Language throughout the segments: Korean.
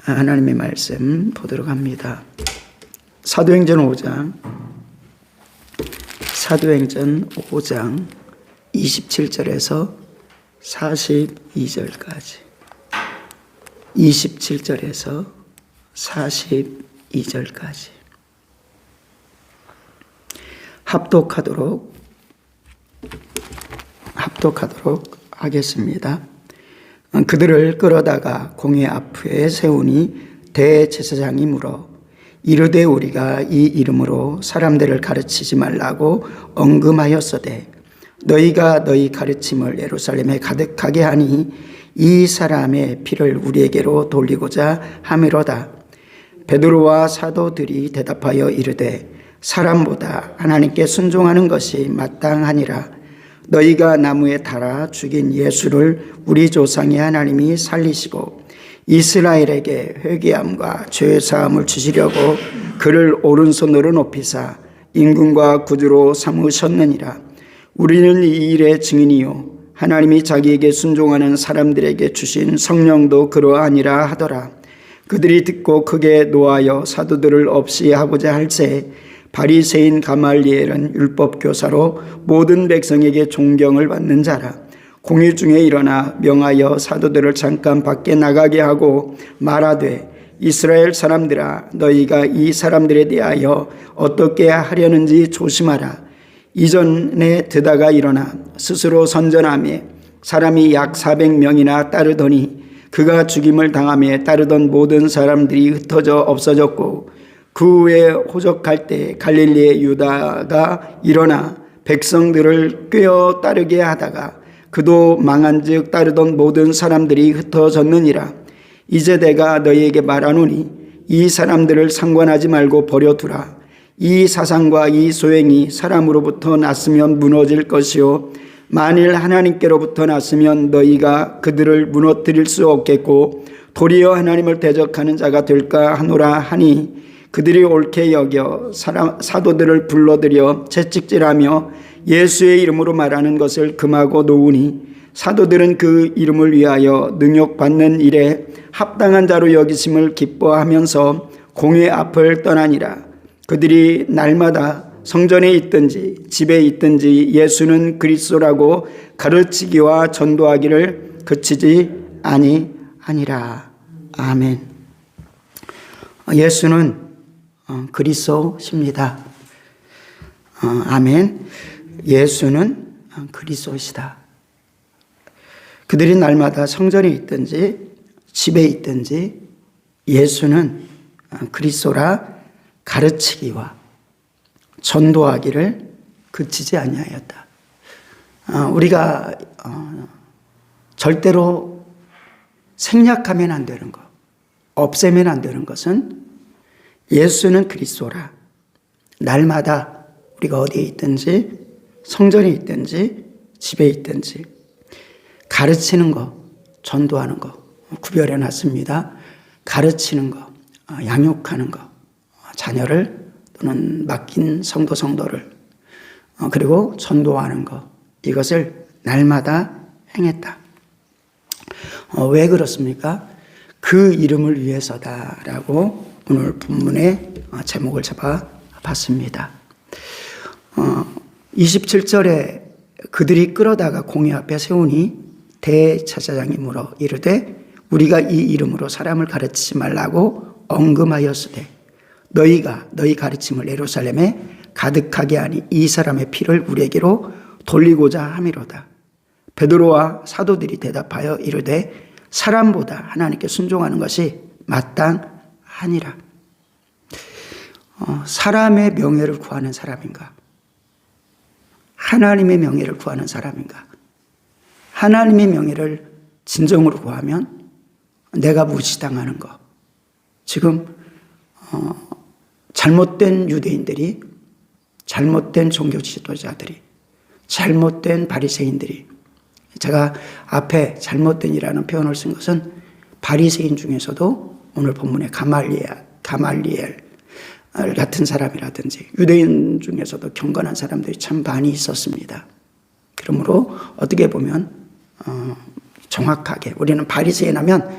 하나님의 말씀 보도록 합니다. 사도행전 5장 27절에서 42절까지 27절에서 42절까지 합독하도록 하겠습니다. 그들을 끌어다가 공회 앞에 세우니 대제사장이 물어 이르되 우리가 이 이름으로 사람들을 가르치지 말라고 언금하였으되 너희가 너희 가르침을 예루살렘에 가득하게 하니 이 사람의 피를 우리에게로 돌리고자 함이로다. 베드로와 사도들이 대답하여 이르되 사람보다 하나님께 순종하는 것이 마땅하니라. 너희가 나무에 달아 죽인 예수를 우리 조상의 하나님이 살리시고 이스라엘에게 회개함과 죄 사함을 주시려고 그를 오른손으로 높이사 임금과 구주로 삼으셨느니라. 우리는 이 일의 증인이요 하나님이 자기에게 순종하는 사람들에게 주신 성령도 그러하니라 하더라. 그들이 듣고 크게 노하여 사도들을 없이 하고자 할새 바리새인 가말리엘은 율법 교사로 모든 백성에게 존경을 받는 자라. 공회 중에 일어나 명하여 사도들을 잠깐 밖에 나가게 하고 말하되 이스라엘 사람들아 너희가 이 사람들에 대하여 어떻게 하려는지 조심하라. 이전에 드다가 일어나 스스로 선전하며 사람이 약 400명이나 따르더니 그가 죽임을 당하며 따르던 모든 사람들이 흩어져 없어졌고 그 후에 호적할 때 갈릴리의 유다가 일어나 백성들을 꿰어 따르게 하다가 그도 망한즉 따르던 모든 사람들이 흩어졌느니라. 이제 내가 너희에게 말하노니 이 사람들을 상관하지 말고 버려두라. 이 사상과 이 소행이 사람으로부터 났으면 무너질 것이요 만일 하나님께로부터 났으면 너희가 그들을 무너뜨릴 수 없겠고 도리어 하나님을 대적하는 자가 될까 하노라 하니 그들이 옳게 여겨 사도들을 불러들여 채찍질하며 예수의 이름으로 말하는 것을 금하고 놓으니 사도들은 그 이름을 위하여 능욕받는 일에 합당한 자로 여기심을 기뻐하면서 공회 앞을 떠나니라. 그들이 날마다 성전에 있든지 집에 있든지 예수는 그리스도라고 가르치기와 전도하기를 그치지 아니하니라. 아멘. 예수는 그리스도십니다. 아멘. 예수는 그리스도시다. 그들이 날마다 성전에 있든지 집에 있든지 예수는 그리스도라 가르치기와 전도하기를 그치지 아니하였다. 우리가 절대로 생략하면 안 되는 것, 없애면 안 되는 것은 예수는 그리스도라. 날마다 우리가 어디에 있든지 성전에 있든지 집에 있든지 가르치는 것, 전도하는 것 구별해 놨습니다. 가르치는 것, 양육하는 것, 자녀를 또는 맡긴 성도를 그리고 전도하는 것, 이것을 날마다 행했다. 왜 그렇습니까? 그 이름을 위해서다라고 오늘 본문의 제목을 잡아봤습니다. 27절에 그들이 끌어다가 공회 앞에 세우니 대제사장이 물어 이르되 우리가 이 이름으로 사람을 가르치지 말라고 언금하였으되 너희가 너희 가르침을 예루살렘에 가득하게 하니 이 사람의 피를 우리에게로 돌리고자 함이로다. 베드로와 사도들이 대답하여 이르되 사람보다 하나님께 순종하는 것이 마땅하니라. 사람의 명예를 구하는 사람인가? 하나님의 명예를 구하는 사람인가? 하나님의 명예를 진정으로 구하면 내가 무시당하는 것. 지금 잘못된 유대인들이, 잘못된 종교 지도자들이, 잘못된 바리새인들이, 제가 앞에 잘못된이라는 표현을 쓴 것은 바리새인 중에서도 오늘 본문에 가말리엘 같은 사람이라든지 유대인 중에서도 경건한 사람들이 참 많이 있었습니다. 그러므로 어떻게 보면 정확하게 우리는 바리새인 하면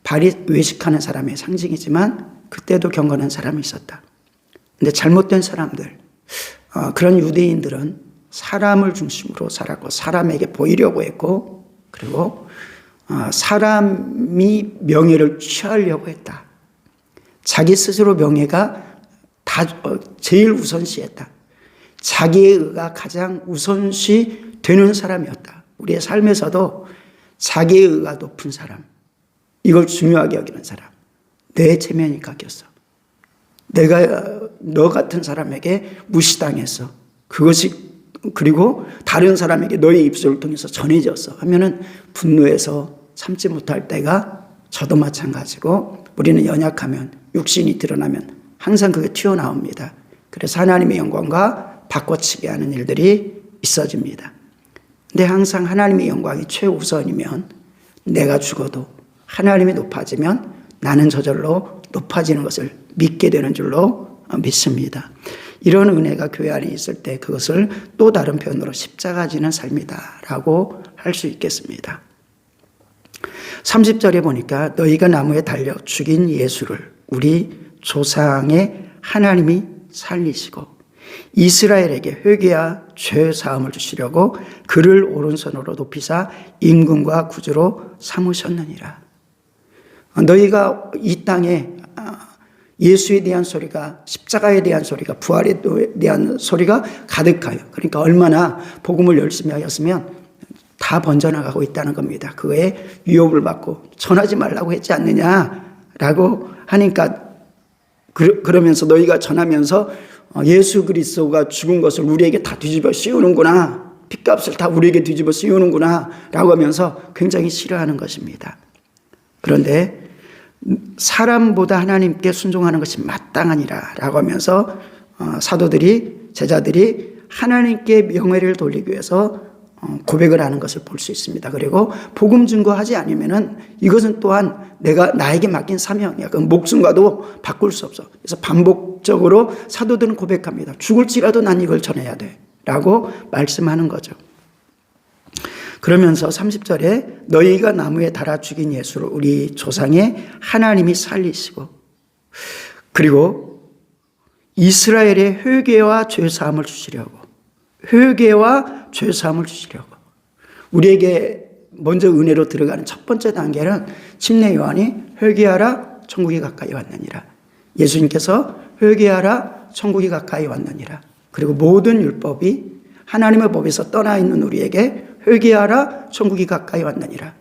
발이 외식하는 사람의 상징이지만 그때도 경건한 사람이 있었다. 근데 잘못된 사람들, 그런 유대인들은 사람을 중심으로 살았고 사람에게 보이려고 했고 그리고 사람이 명예를 취하려고 했다. 자기 스스로 명예가 제일 우선시했다. 자기의 의가 가장 우선시 되는 사람이었다. 우리의 삶에서도 자기의 의가 높은 사람, 이걸 중요하게 여기는 사람, 내 체면이 깎였어. 내가 너 같은 사람에게 무시당했어. 그것이 그리고 다른 사람에게 너의 입술을 통해서 전해졌어 하면은 분노해서 참지 못할 때가 저도 마찬가지고 우리는 연약하면 육신이 드러나면 항상 그게 튀어나옵니다. 그래서 하나님의 영광과 바꿔치기 하는 일들이 있어집니다. 근데 항상 하나님의 영광이 최우선이면 내가 죽어도 하나님이 높아지면 나는 저절로 높아지는 것을 믿게 되는 줄로 믿습니다. 이런 은혜가 교회 안에 있을 때 그것을 또 다른 표현으로 십자가 지는 삶이다라고 할 수 있겠습니다. 30절에 보니까 너희가 나무에 달려 죽인 예수를 우리 조상의 하나님이 살리시고 이스라엘에게 회개와 죄 사함을 주시려고 그를 오른손으로 높이사 임금과 구주로 삼으셨느니라. 너희가 이 땅에 예수에 대한 소리가, 십자가에 대한 소리가, 부활에 대한 소리가 가득하여, 그러니까 얼마나 복음을 열심히 하였으면 다 번져나가고 있다는 겁니다. 그거에 위협을 받고 전하지 말라고 했지 않느냐라고 하니까 그러면서 너희가 전하면서 예수 그리스도가 죽은 것을 우리에게 다 뒤집어 씌우는구나, 핏값을 다 우리에게 뒤집어 씌우는구나 라고 하면서 굉장히 싫어하는 것입니다. 그런데 사람보다 하나님께 순종하는 것이 마땅하니라 라고 하면서 사도들이, 제자들이 하나님께 명예를 돌리기 위해서 고백을 하는 것을 볼 수 있습니다. 그리고 복음 증거하지 않으면은 이것은 또한 나에게 맡긴 사명이야. 그 목숨과도 바꿀 수 없어. 그래서 반복적으로 사도들은 고백합니다. 죽을지라도 난 이걸 전해야 돼 라고 말씀하는 거죠. 그러면서 30절에 너희가 나무에 달아 죽인 예수를 우리 조상의 하나님이 살리시고 그리고 이스라엘의 회개와 죄사함을 주시려고, 회개와 죄사함을 주시려고. 우리에게 먼저 은혜로 들어가는 첫 번째 단계는 침례 요한이 회개하라 천국이 가까이 왔느니라. 예수님께서 회개하라 천국이 가까이 왔느니라. 그리고 모든 율법이 하나님의 법에서 떠나 있는 우리에게 회개하라 천국이 가까이 왔느니라.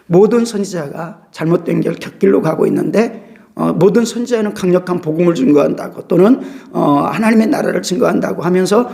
모든 선지자가 잘못된 길로 가고 있는데 모든 선지자는 강력한 복음을 증거한다고 또는 하나님의 나라를 증거한다고 하면서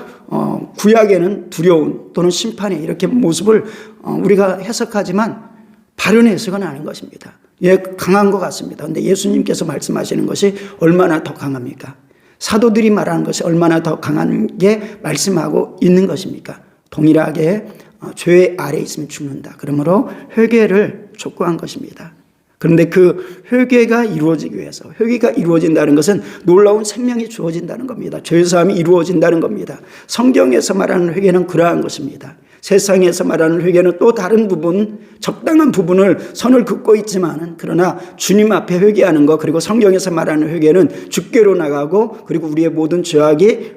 구약에는 두려운 또는 심판의 이렇게 모습을 우리가 해석하지만 바른 해석은 아닌 것입니다. 예, 강한 것 같습니다. 그런데 예수님께서 말씀하시는 것이 얼마나 더 강합니까? 사도들이 말하는 것이 얼마나 더 강한 게 말씀하고 있는 것입니까? 동일하게 죄 아래 있으면 죽는다. 그러므로 회개를 촉구한 것입니다. 그런데 그 회개가 이루어지기 위해서, 회개가 이루어진다는 것은 놀라운 생명이 주어진다는 겁니다. 죄사함이 이루어진다는 겁니다. 성경에서 말하는 회개는 그러한 것입니다. 세상에서 말하는 회개는 또 다른 부분, 적당한 부분을 선을 긋고 있지만은 그러나 주님 앞에 회개하는 것, 그리고 성경에서 말하는 회개는 주께로 나가고 그리고 우리의 모든 죄악이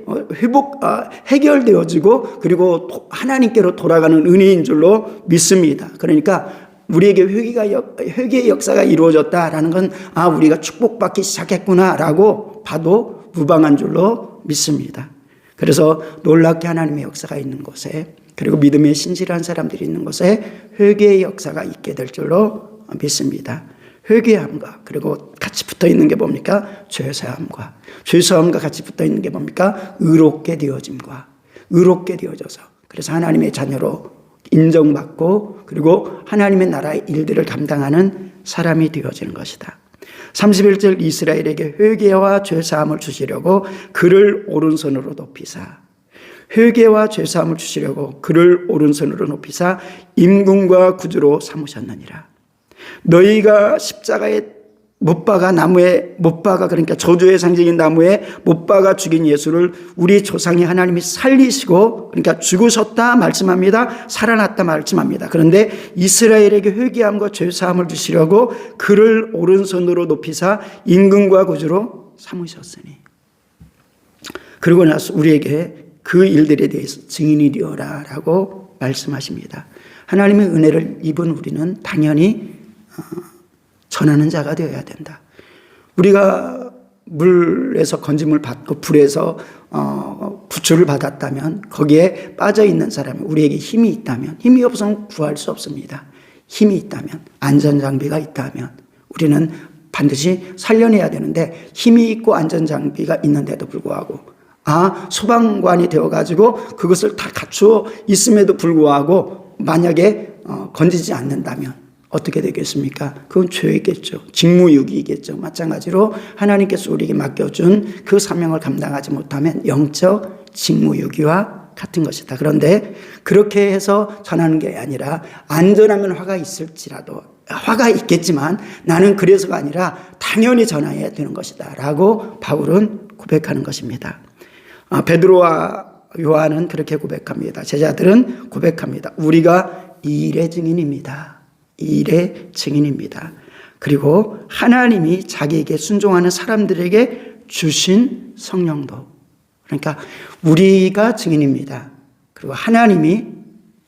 해결되어지고 그리고 하나님께로 돌아가는 은혜인 줄로 믿습니다. 그러니까 우리에게 회개의 역사가 이루어졌다라는 건 우리가 축복받기 시작했구나라고 봐도 무방한 줄로 믿습니다. 그래서 놀랍게 하나님의 역사가 있는 곳에, 그리고 믿음에 신실한 사람들이 있는 곳에 회개의 역사가 있게 될 줄로 믿습니다. 회개함과 그리고 같이 붙어 있는 게 뭡니까? 죄사함과, 죄사함과 같이 붙어 있는 게 뭡니까? 의롭게 되어짐과, 의롭게 되어져서 그래서 하나님의 자녀로 인정받고 그리고 하나님의 나라의 일들을 감당하는 사람이 되어지는 것이다. 31절 이스라엘에게 회개와 죄사함을 주시려고 그를 오른손으로 높이사, 회개와 죄사함을 주시려고 그를 오른손으로 높이사 임금과 구주로 삼으셨느니라. 너희가 십자가에 못 박아 그러니까 저주의 상징인 나무에 못 박아 죽인 예수를 우리 조상이 하나님이 살리시고 그러니까 죽으셨다 말씀합니다. 살아났다 말씀합니다. 그런데 이스라엘에게 회개함과 죄사함을 주시려고 그를 오른손으로 높이사 임금과 구주로 삼으셨으니 그러고 나서 우리에게 그 일들에 대해서 증인이 되어라 라고 말씀하십니다. 하나님의 은혜를 입은 우리는 당연히 전하는 자가 되어야 된다. 우리가 물에서 건짐을 받고 불에서 구출을 받았다면 거기에 빠져있는 사람이 우리에게 힘이 있다면 힘이 없으면 구할 수 없습니다. 힘이 있다면 안전장비가 있다면 우리는 반드시 살려내야 되는데 힘이 있고 안전장비가 있는데도 불구하고 소방관이 되어가지고 그것을 다 갖추어 있음에도 불구하고 만약에 건지지 않는다면 어떻게 되겠습니까? 그건 죄이겠죠. 직무유기이겠죠. 마찬가지로 하나님께서 우리에게 맡겨준 그 사명을 감당하지 못하면 영적 직무유기와 같은 것이다. 그런데 그렇게 해서 전하는 게 아니라 안전하면 화가 있을지라도 화가 있겠지만 나는 그래서가 아니라 당연히 전해야 되는 것이다 라고 바울은 고백하는 것입니다. 베드로와 요한은 그렇게 고백합니다. 제자들은 고백합니다. 우리가 이 일의 증인입니다. 이 일의 증인입니다. 그리고 하나님이 자기에게 순종하는 사람들에게 주신 성령도 그러니까 우리가 증인입니다. 그리고 하나님이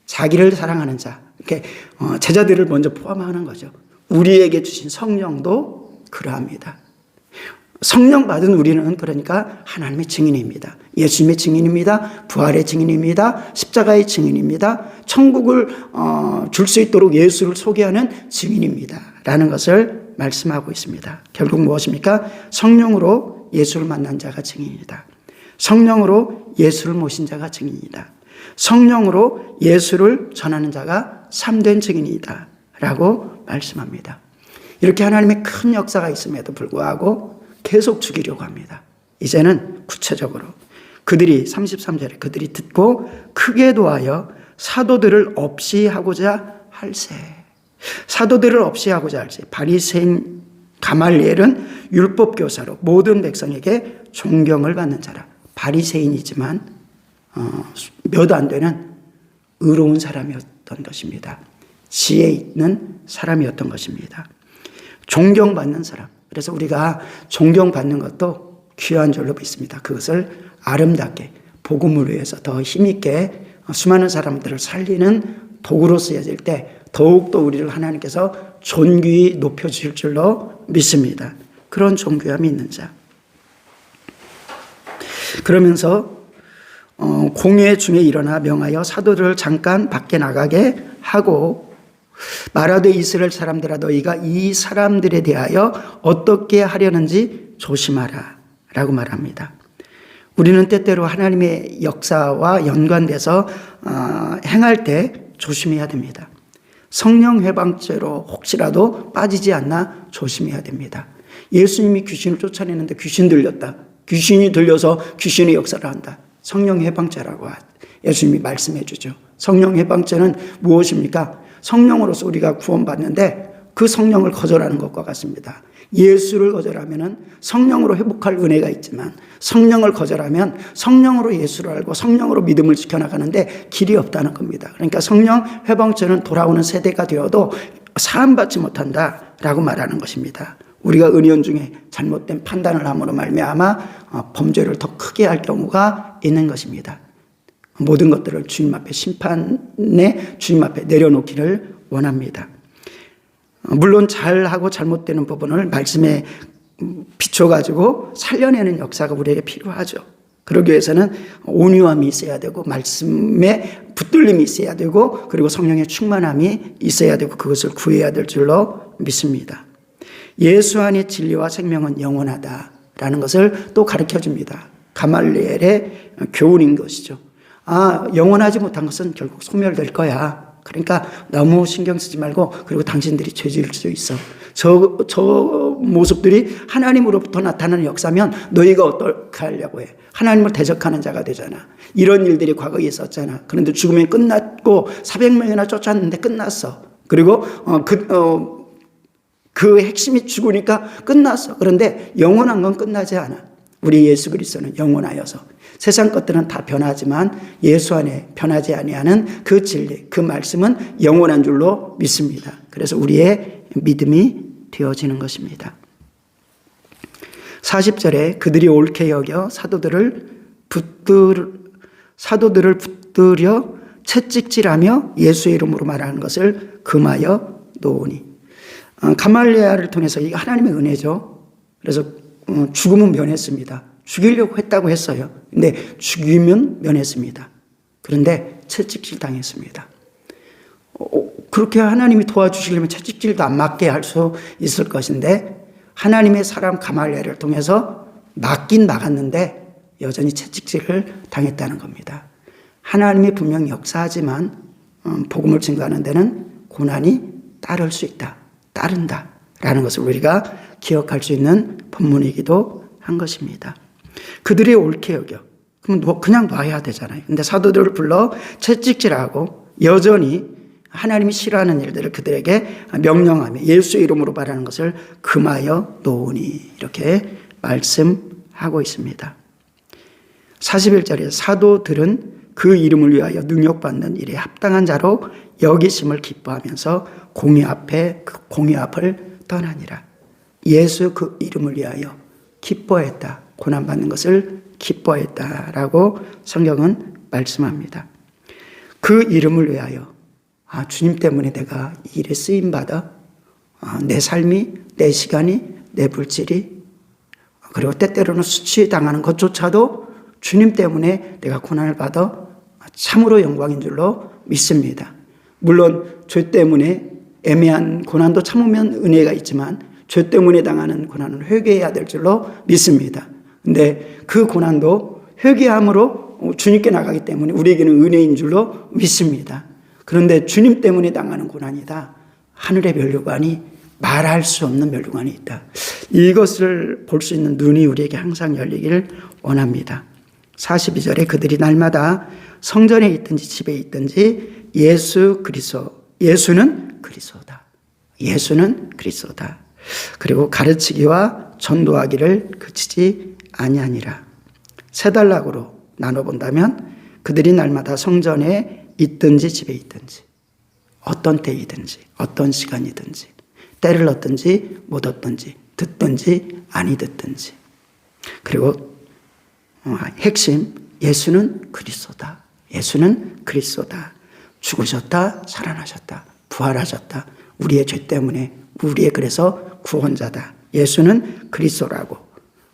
자기를 사랑하는 자 이렇게 제자들을 먼저 포함하는 거죠. 우리에게 주신 성령도 그러합니다. 성령 받은 우리는 그러니까 하나님의 증인입니다. 예수님의 증인입니다. 부활의 증인입니다. 십자가의 증인입니다. 천국을 줄 수 있도록 예수를 소개하는 증인입니다. 라는 것을 말씀하고 있습니다. 결국 무엇입니까? 성령으로 예수를 만난 자가 증인이다. 성령으로 예수를 모신 자가 증인이다. 성령으로 예수를 전하는 자가 참된 증인이다. 라고 말씀합니다. 이렇게 하나님의 큰 역사가 있음에도 불구하고 계속 죽이려고 합니다. 이제는 구체적으로 그들이 33절에 그들이 듣고 크게 도하여 사도들을 없이 하고자 할세. 사도들을 없이 하고자 할세. 바리새인 가말리엘은 율법 교사로 모든 백성에게 존경을 받는 자라. 바리새인이지만 몇 안 되는 의로운 사람이었던 것입니다. 지혜 있는 사람이었던 것입니다. 존경받는 사람. 그래서 우리가 존경받는 것도 귀한 줄로 믿습니다. 그것을 아름답게 복음을 위해서 더 힘있게 수많은 사람들을 살리는 도구로 쓰여질 때 더욱더 우리를 하나님께서 존귀히 높여주실 줄로 믿습니다. 그런 존귀함이 있는 자. 그러면서 공회 중에 일어나 명하여 사도들을 잠깐 밖에 나가게 하고 말하되 이스라엘 사람들아 너희가 이 사람들에 대하여 어떻게 하려는지 조심하라 라고 말합니다. 우리는 때때로 하나님의 역사와 연관돼서 행할 때 조심해야 됩니다. 성령 회방죄로 혹시라도 빠지지 않나 조심해야 됩니다. 예수님이 귀신을 쫓아내는데 귀신 들렸다. 귀신이 들려서 귀신의 역사를 한다. 성령 해방죄라고 예수님이 말씀해 주죠. 성령 해방죄는 무엇입니까? 성령으로서 우리가 구원받는데 그 성령을 거절하는 것과 같습니다. 예수를 거절하면 성령으로 회복할 은혜가 있지만 성령을 거절하면 성령으로 예수를 알고 성령으로 믿음을 지켜나가는데 길이 없다는 겁니다. 그러니까 성령 회방죄는 돌아오는 세대가 되어도 사함받지 못한다라고 말하는 것입니다. 우리가 은연 중에 잘못된 판단을 함으로 말미암아 범죄를 더 크게 할 경우가 있는 것입니다. 모든 것들을 주님 앞에 심판의 주님 앞에 내려놓기를 원합니다. 물론 잘하고 잘못되는 부분을 말씀에 비춰가지고 살려내는 역사가 우리에게 필요하죠. 그러기 위해서는 온유함이 있어야 되고 말씀에 붙들림이 있어야 되고 그리고 성령의 충만함이 있어야 되고 그것을 구해야 될 줄로 믿습니다. 예수 안의 진리와 생명은 영원하다라는 것을 또 가르쳐줍니다. 가말리엘의 교훈인 것이죠. 영원하지 못한 것은 결국 소멸될 거야. 그러니까 너무 신경 쓰지 말고 그리고 당신들이 죄 지을 수 있어. 저 모습들이 하나님으로부터 나타나는 역사면 너희가 어떻게 하려고 해. 하나님을 대적하는 자가 되잖아. 이런 일들이 과거에 있었잖아. 그런데 죽으면 끝났고 400명이나 쫓았는데 끝났어. 그리고 그 핵심이 죽으니까 끝났어. 그런데 영원한 건 끝나지 않아. 우리 예수 그리스도는 영원하여서 세상 것들은 다 변하지만 예수 안에 변하지 아니하는 그 진리, 그 말씀은 영원한 줄로 믿습니다. 그래서 우리의 믿음이 되어지는 것입니다. 40절에 그들이 옳게 여겨 사도들을 붙들여 채찍질하며 예수의 이름으로 말하는 것을 금하여 놓으니. 가말리엘을 통해서 이게 하나님의 은혜죠. 그래서 죽음은 면했습니다. 죽이려고 했다고 했어요. 근데 죽이면 면했습니다. 그런데 채찍질 당했습니다. 그렇게 하나님이 도와주시려면 채찍질도 안 맞게 할 수 있을 것인데 하나님의 사람 가말리엘을 통해서 막긴 막았는데 여전히 채찍질을 당했다는 겁니다. 하나님이 분명히 역사하지만 복음을 증거하는 데는 고난이 따를 수 있다. 따른다라는 것을 우리가 기억할 수 있는 본문이기도 한 것입니다. 그들이 옳게 여겨. 그럼 그냥 놔야 되잖아요. 근데 사도들을 불러 채찍질하고 여전히 하나님이 싫어하는 일들을 그들에게 명령하며 예수의 이름으로 말하는 것을 금하여 놓으니 이렇게 말씀하고 있습니다. 41절에 사도들은 그 이름을 위하여 능력받는 일에 합당한 자로 여기심을 기뻐하면서 공의 앞을 떠나니라. 예수 그 이름을 위하여 기뻐했다. 고난받는 것을 기뻐했다라고 성경은 말씀합니다. 그 이름을 위하여 주님 때문에 내가 이 일에 쓰임받아 내 삶이, 내 시간이, 내 물질이 그리고 때때로는 수치당하는 것조차도 주님 때문에 내가 고난을 받아 참으로 영광인 줄로 믿습니다. 물론 죄 때문에 애매한 고난도 참으면 은혜가 있지만 죄 때문에 당하는 고난은 회개해야 될 줄로 믿습니다. 근데 그 고난도 회개함으로 주님께 나가기 때문에 우리에게는 은혜인 줄로 믿습니다. 그런데 주님 때문에 당하는 고난이다. 하늘의 면류관이 말할 수 없는 면류관이 있다. 이것을 볼 수 있는 눈이 우리에게 항상 열리기를 원합니다. 42절에 그들이 날마다 성전에 있든지 집에 있든지 예수는 그리스도다. 예수는 그리스도다. 그리고 가르치기와 전도하기를 그치지 아니하니라. 세 단락으로 나눠본다면 그들이 날마다 성전에 있든지 집에 있든지 어떤 때이든지 어떤 시간이든지 때를 얻든지 못 얻든지 듣든지 아니 듣든지 그리고 핵심 예수는 그리스도다. 예수는 그리스도다. 죽으셨다 살아나셨다 부활하셨다. 우리의 죄 때문에 우리의 그래서 구원자다. 예수는 그리스도라고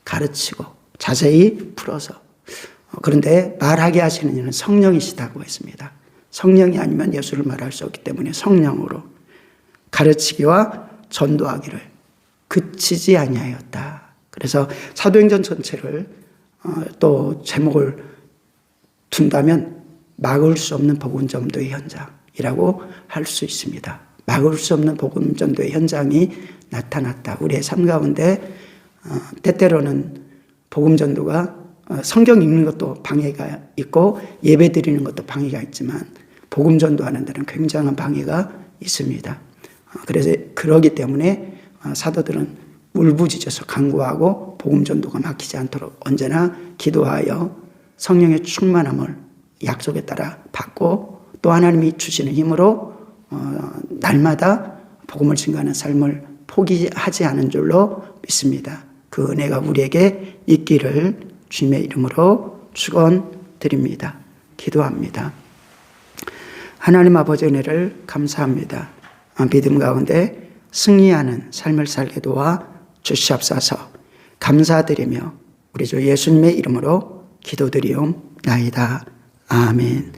가르치고 자세히 풀어서 그런데 말하게 하시는 이는 성령이시다고 했습니다. 성령이 아니면 예수를 말할 수 없기 때문에 성령으로 가르치기와 전도하기를 그치지 아니하였다. 그래서 사도행전 전체를 또 제목을 둔다면 막을 수 없는 복음 전도의 현장이라고 할 수 있습니다. 막을 수 없는 복음 전도의 현장이 나타났다. 우리의 삶 가운데 때때로는 복음 전도가 성경 읽는 것도 방해가 있고 예배 드리는 것도 방해가 있지만 복음 전도하는 데는 굉장한 방해가 있습니다. 그래서 그러기 때문에 사도들은 울부짖어서 간구하고 복음 전도가 막히지 않도록 언제나 기도하여 성령의 충만함을 약속에 따라 받고 또 하나님이 주시는 힘으로 날마다 복음을 증거하는 삶을 포기하지 않은 줄로 믿습니다. 그 은혜가 우리에게 있기를 주님의 이름으로 축원드립니다. 기도합니다. 하나님 아버지 은혜를 감사합니다. 믿음 가운데 승리하는 삶을 살게 도와 주시옵소서. 감사드리며 우리 주 예수님의 이름으로 기도드리옵나이다. 아멘.